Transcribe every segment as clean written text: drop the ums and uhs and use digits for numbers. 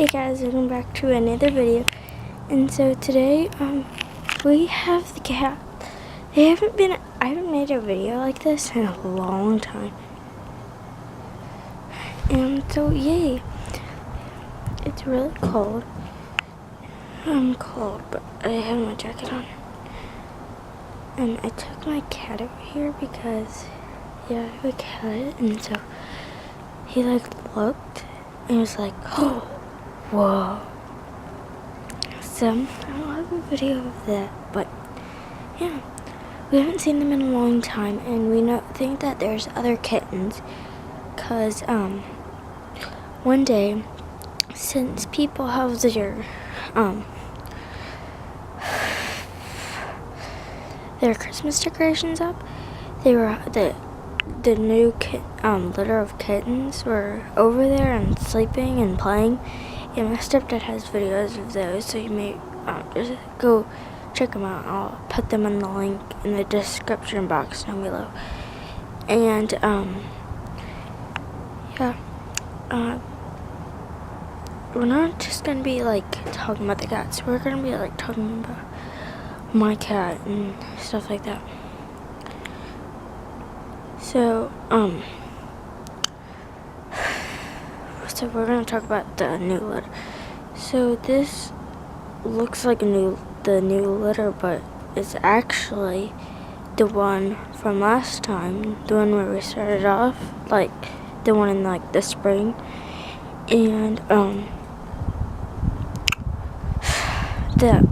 Hey guys, welcome back to another video. And so today, we have the cat. I haven't made a video like this in a long time. And so, yay. It's really cold. I'm cold, but I have my jacket on. And I took my cat over here because, yeah, I have a cat. And so, he looked and was like, oh, whoa. So, I don't have a video of that, but yeah, we haven't seen them in a long time, and we think that there's other kittens, cause one day, since people have their Christmas decorations up, they were the new litter of kittens were over there and sleeping and playing. Yeah, my stepdad has videos of those, so you may just go check them out. I'll put them in the link in the description box down below. And, yeah, we're not just gonna be, talking about the cats. We're gonna be, talking about my cat and stuff like that. So, so we're going to talk about the new litter. So this looks like the new litter, but it's actually the one from last time, the one where we started off, the one in the spring. And the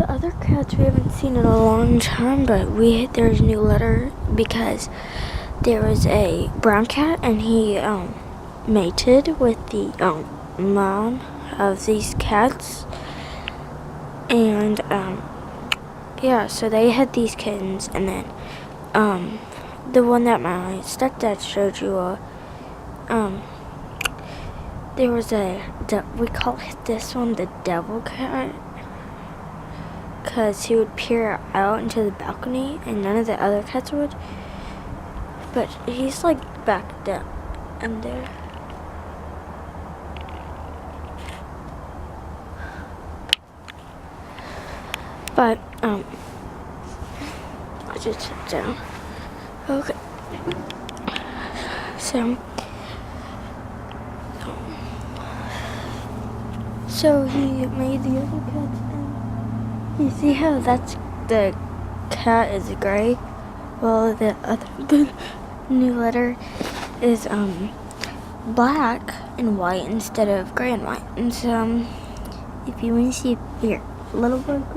other cats we haven't seen in a long time, but there's a new litter because there was a brown cat, and he mated with the mom of these cats, and yeah, so they had these kittens, and then the one that my stepdad showed you, there was we call this one the devil cat, because he would peer out into the balcony, and none of the other cats would. But he's back down in there. But I'll just sit down. Okay. So he made the other cats, and you see how the cat is gray? Well, the new litter is black and white instead of gray and white. And so if you want to see here, little bug, I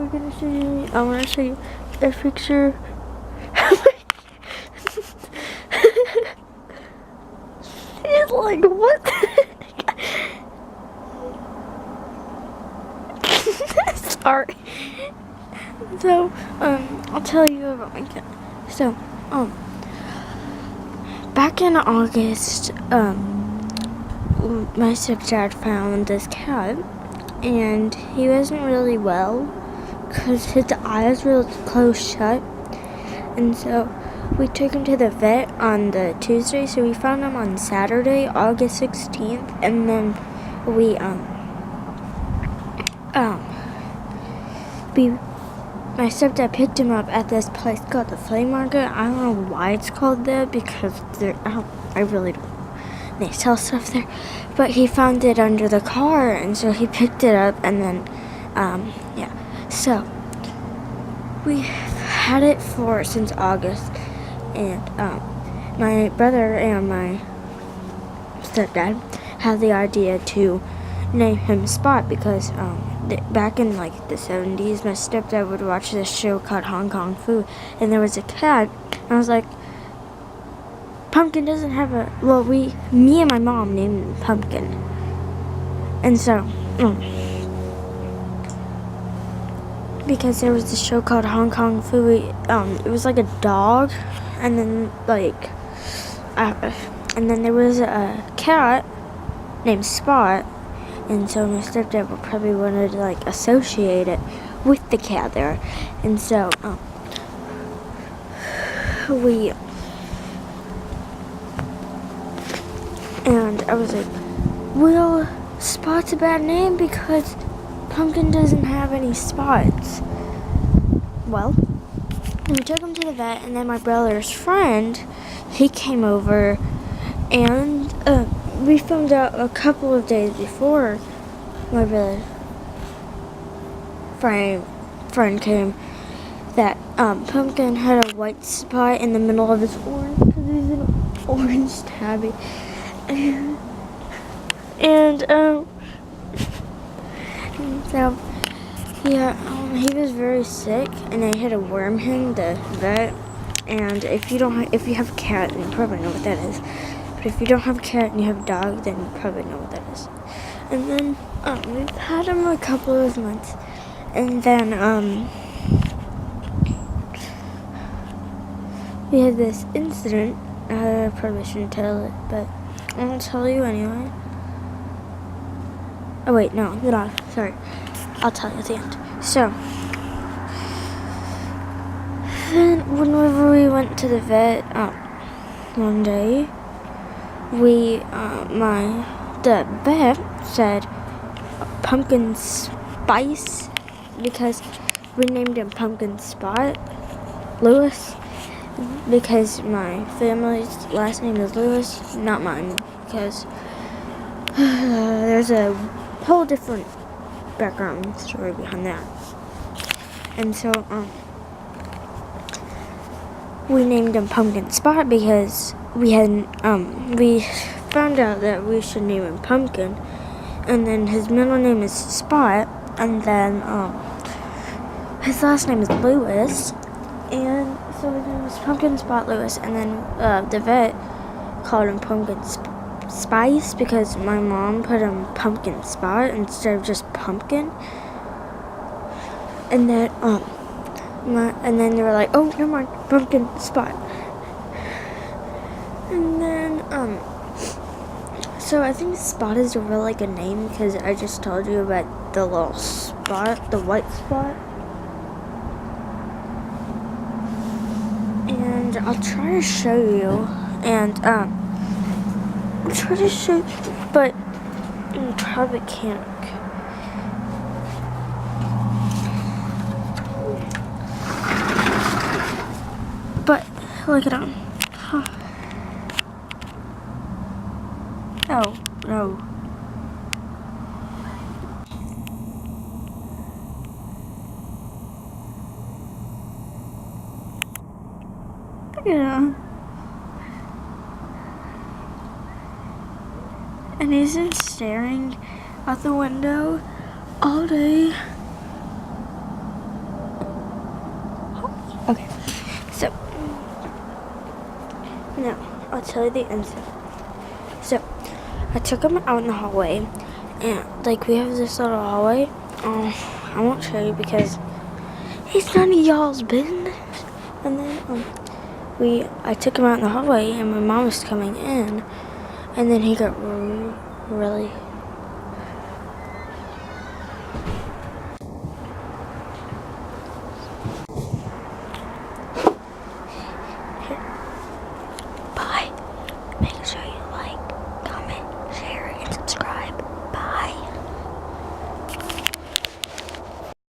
want to show you a picture. It's like, what? Sorry. So I'll tell you about my cat. So back in August, my stepdad found this cat, and he wasn't really well because his eyes were closed shut, and so we took him to the vet on the Tuesday. So we found him on Saturday, August 16th, and then my stepdad picked him up at this place called the Flea Market. I don't know why it's called that, because I really don't know. They sell stuff there. But he found it under the car, and so he picked it up, and then, yeah. So, we've had it since August, and, my brother and my stepdad had the idea to name him Spot because, back in the 70s, my stepdad would watch this show called Hong Kong Fu, and there was a cat, and I was like, Pumpkin doesn't have me and my mom named him Pumpkin. And so, because there was this show called Hong Kong Fu, it was like a dog, and then and then there was a cat named Spot. And so my stepdad would probably want to associate it with the cat there. And so and I was like, well, Spot's a bad name because Pumpkin doesn't have any spots. Well, we took him to the vet, and then my brother's friend, he came over, and we found out a couple of days before my brother's friend came that Pumpkin had a white spot in the middle of his orange because he's an orange tabby. And so yeah, he was very sick, and they had to worm him, the vet. And if you have a cat, then you probably know what that is. But if you don't have a cat and you have a dog, then you probably know what that is. And then we've had him a couple of months, and then we had this incident. I probably shouldn't tell it, but I'll tell you anyway. Oh wait, no, sorry. I'll tell you at the end. So, then whenever we went to the vet one day, the vet said Pumpkin Spice because we named him Pumpkin Spot Lewis because my family's last name is Lewis, not mine, because there's a whole different background story behind that. And so we named him Pumpkin Spot because we found out that we should name him Pumpkin, and then his middle name is Spot, and then his last name is Lewis, and so his name was Pumpkin Spot Lewis. And then the vet called him Pumpkin Spice because my mom put him Pumpkin Spot instead of just Pumpkin. And then and then they were like, oh, never mind, Pumpkin Spot. And then so I think Spot is a really good name because I just told you about the little spot, the white spot. And I'll try to show you, and I'll try to show, but I probably can't. But look at him. Huh. Oh no. Yeah. And he's been staring out the window all day. Okay, so now I'll tell you the incident. So I took him out in the hallway, and like we have this little hallway. I won't show you because it's none of y'all's business. And then I took him out in the hallway, and my mom was coming in, and then he got really